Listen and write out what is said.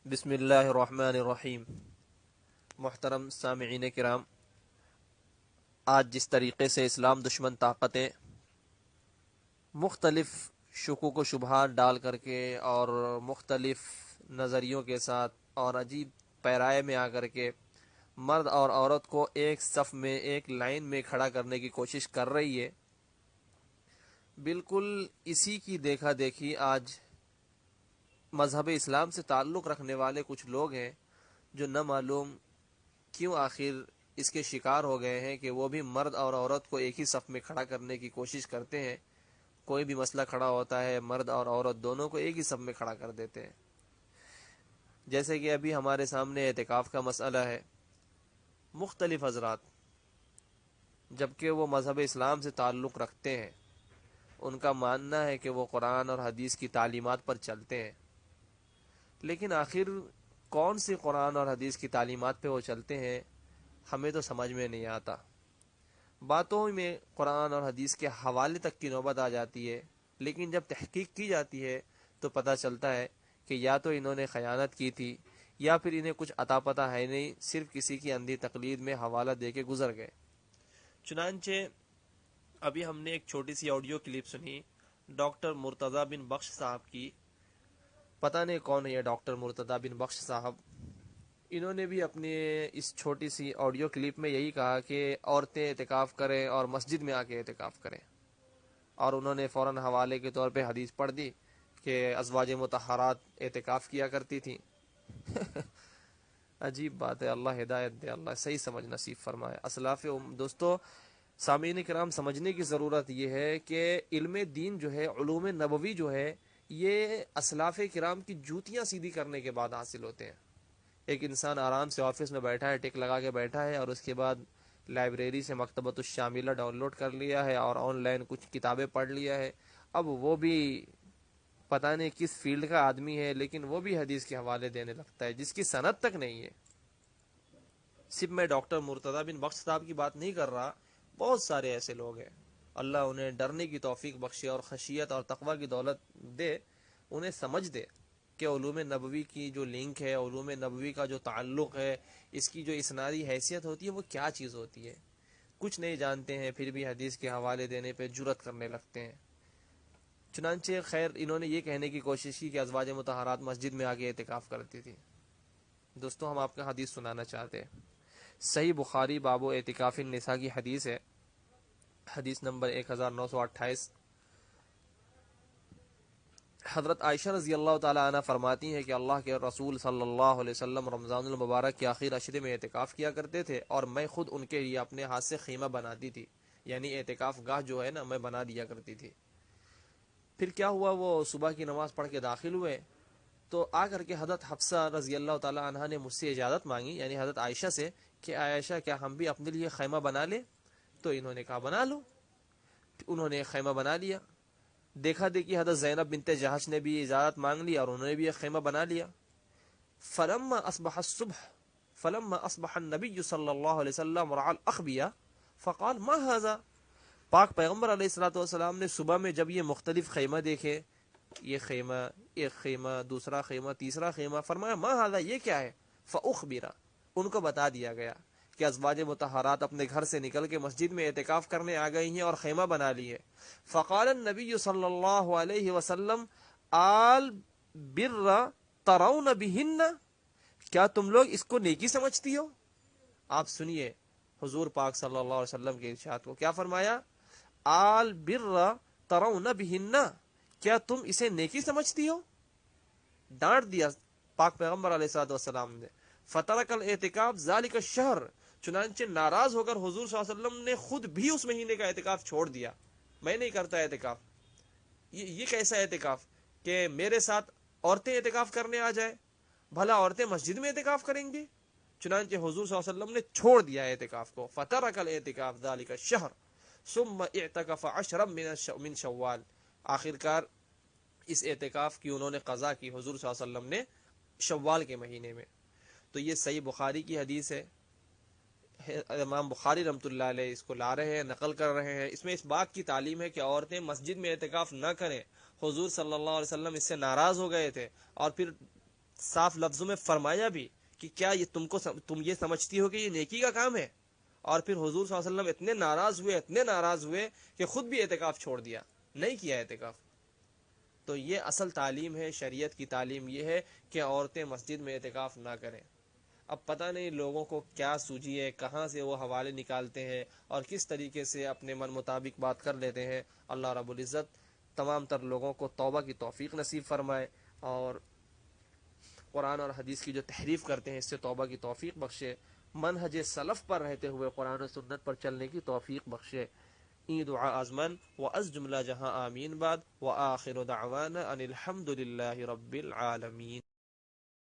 بسم اللہ الرحمن الرحیم۔ محترم سامعین کرام، آج جس طریقے سے اسلام دشمن طاقتیں مختلف شکوک و شبہات ڈال کر کے اور مختلف نظریوں کے ساتھ اور عجیب پیرائے میں آ کر کے مرد اور عورت کو ایک صف میں ایک لائن میں کھڑا کرنے کی کوشش کر رہی ہے، بالکل اسی کی دیکھا دیکھی آج مذہب اسلام سے تعلق رکھنے والے کچھ لوگ ہیں جو نہ معلوم کیوں آخر اس کے شکار ہو گئے ہیں کہ وہ بھی مرد اور عورت کو ایک ہی صف میں کھڑا کرنے کی کوشش کرتے ہیں۔ کوئی بھی مسئلہ کھڑا ہوتا ہے مرد اور عورت دونوں کو ایک ہی صف میں کھڑا کر دیتے ہیں۔ جیسے کہ ابھی ہمارے سامنے اعتکاف کا مسئلہ ہے، مختلف حضرات جبکہ وہ مذہب اسلام سے تعلق رکھتے ہیں، ان کا ماننا ہے کہ وہ قرآن اور حدیث کی تعلیمات پر چلتے ہیں، لیکن آخر کون سی قرآن اور حدیث کی تعلیمات پہ وہ چلتے ہیں ہمیں تو سمجھ میں نہیں آتا۔ باتوں میں قرآن اور حدیث کے حوالے تک کی نوبت آ جاتی ہے، لیکن جب تحقیق کی جاتی ہے تو پتہ چلتا ہے کہ یا تو انہوں نے خیانت کی تھی یا پھر انہیں کچھ عطا پتہ ہے نہیں، صرف کسی کی اندھی تقلید میں حوالہ دے کے گزر گئے۔ چنانچہ ابھی ہم نے ایک چھوٹی سی آڈیو کلپ سنی ڈاکٹر مرتضی بن بخش صاحب کی۔ پتہ نہیں کون ہے یہ ڈاکٹر مرتضی بن بخش صاحب۔ انہوں نے بھی اپنے اس چھوٹی سی آڈیو کلپ میں یہی کہا کہ عورتیں اعتکاف کریں اور مسجد میں آ کے اعتکاف کریں، اور انہوں نے فوراً حوالے کے طور پہ حدیث پڑھ دی کہ ازواج مطہرات اعتکاف کیا کرتی تھیں۔ عجیب بات ہے، اللہ ہدایت دے، اللہ صحیح سمجھ نصیب فرمائے۔ اسلاف دوستو، سامعین کرام، سمجھنے کی ضرورت یہ ہے کہ علم دین جو ہے، علوم نبوی جو ہے، یہ اسلاف کرام کی جوتیاں سیدھی کرنے کے بعد حاصل ہوتے ہیں۔ ایک انسان آرام سے آفس میں بیٹھا ہے، ٹک لگا کے بیٹھا ہے، اور اس کے بعد لائبریری سے مکتبۃ الشاملہ ڈاؤن لوڈ کر لیا ہے اور آن لائن کچھ کتابیں پڑھ لیا ہے۔ اب وہ بھی پتہ نہیں کس فیلڈ کا آدمی ہے، لیکن وہ بھی حدیث کے حوالے دینے لگتا ہے جس کی سند تک نہیں ہے۔ صرف میں ڈاکٹر مرتضی بن بخش صاحب کی بات نہیں کر رہا، بہت سارے ایسے لوگ ہیں، اللہ انہیں ڈرنے کی توفیق بخشے اور خشیت اور تقوی کی دولت دے، انہیں سمجھ دے کہ علوم نبوی کی جو لنک ہے، علوم نبوی کا جو تعلق ہے، اس کی جو اسنادی حیثیت ہوتی ہے وہ کیا چیز ہوتی ہے۔ کچھ نہیں جانتے ہیں پھر بھی حدیث کے حوالے دینے پہ جرأت کرنے لگتے ہیں۔ چنانچہ خیر انہوں نے یہ کہنے کی کوشش کی کہ ازواج مطہرات مسجد میں آگے اعتکاف کرتی تھی۔ دوستوں، ہم آپ کا حدیث سنانا چاہتے ہیں۔ صحیح بخاری باب اعتکاف النساء کی حدیث ہے، حدیث نمبر 1928۔ حضرت عائشہ رضی اللہ تعالی عنہ فرماتی ہیں کہ اللہ کے رسول صلی اللہ علیہ وسلم رمضان المبارک کے آخر عشرے میں اعتکاف کیا کرتے تھے، اور میں خود ان کے لیے اپنے ہاتھ سے خیمہ بناتی تھی، یعنی اعتکاف گاہ جو ہے نا، میں بنا دیا کرتی تھی۔ پھر کیا ہوا، وہ صبح کی نماز پڑھ کے داخل ہوئے تو آ کر کے حضرت حفصہ رضی اللہ تعالی عنہ نے مجھ سے اجازت مانگی، یعنی حضرت عائشہ سے، کہ عائشہ کیا ہم بھی اپنے لیے خیمہ بنا لیں؟ تو انہوں نے کہا بنا لو۔ انہوں نے خیمہ بنا لیا۔ دیکھا دیکھی حضرت زینب بنت جہش نے بھی اجازت مانگ لی اور انہوں نے بھی ایک خیمہ بنا لیا۔ فلما اصبح النبی صلی اللہ علیہ وسلم رعى الاخبیہ فقال ما هذا۔ پاک پیغمبر علیہ الصلوۃ والسلام نے صبح میں جب یہ مختلف خیمہ دیکھے، یہ خیمہ، ایک خیمہ، دوسرا خیمہ، تیسرا خیمہ، فرمایا ما هذا، یہ کیا ہے؟ فاخبر، ان کو بتا دیا گیا کہ ازواج مطہرات اپنے گھر سے نکل کے مسجد میں اعتکاف کرنے آ گئی ہیں اور خیمہ بنا لی ہے۔ فقال النبی صلی اللہ علیہ وسلم آل بر ترون بہن، کیا تم لوگ اس کو نیکی سمجھتی ہو؟ آپ سنیے حضور پاک صلی اللہ علیہ وسلم کے ارشاد کو، کیا فرمایا؟ آل بر ترون بہن، کیا تم اسے نیکی سمجھتی ہو؟ ڈانٹ دیا پاک پیغمبر علیہ الصلوۃ والسلام نے۔ فترک الاعتکاف ذالک الشہر، چنانچہ ناراض ہو کر حضور صلی اللہ علیہ وسلم نے خود بھی اس مہینے کا اعتکاف چھوڑ دیا۔ میں نہیں کرتا اعتکاف، یہ کیسا اعتکاف کہ میرے ساتھ عورتیں اعتکاف کرنے آ جائے؟ بھلا عورتیں مسجد میں اعتکاف کریں گی؟ چنانچہ حضور صلی اللہ علیہ وسلم نے چھوڑ دیا اعتکاف کو۔ فترک الاعتکاف ذالک الشہر ثم اعتکف عشرا من شوال، آخرکار اس اعتکاف کی انہوں نے قضا کی حضور صلی اللہ علیہ وسلم نے شوال کے مہینے میں۔ تو یہ صحیح بخاری کی حدیث ہے، امام بخاری رحمۃ اللہ علیہ اس کو لا رہے ہیں، نقل کر رہے ہیں۔ اس میں اس بات کی تعلیم ہے کہ عورتیں مسجد میں اعتکاف نہ کریں۔ حضور صلی اللہ علیہ وسلم اس سے ناراض ہو گئے تھے اور پھر صاف لفظوں میں فرمایا بھی کہ کیا یہ تم یہ سمجھتی ہو کہ یہ نیکی کا کام ہے؟ اور پھر حضور صلی اللہ علیہ وسلم اتنے ناراض ہوئے کہ خود بھی اعتکاف چھوڑ دیا، نہیں کیا اعتکاف۔ تو یہ اصل تعلیم ہے، شریعت کی تعلیم یہ ہے کہ عورتیں مسجد میں اعتکاف نہ کریں۔ اب پتہ نہیں لوگوں کو کیا سوجی ہے، کہاں سے وہ حوالے نکالتے ہیں اور کس طریقے سے اپنے من مطابق بات کر لیتے ہیں۔ اللہ رب العزت تمام تر لوگوں کو توبہ کی توفیق نصیب فرمائے، اور قرآن اور حدیث کی جو تحریف کرتے ہیں اس سے توبہ کی توفیق بخشے، منہج سلف پر رہتے ہوئے قرآن و سنت پر چلنے کی توفیق بخشے۔ این دعا ازمن و از جملہ جہاں آمین بعد، و آخر دعوانا ان الحمد للہ رب العالمین۔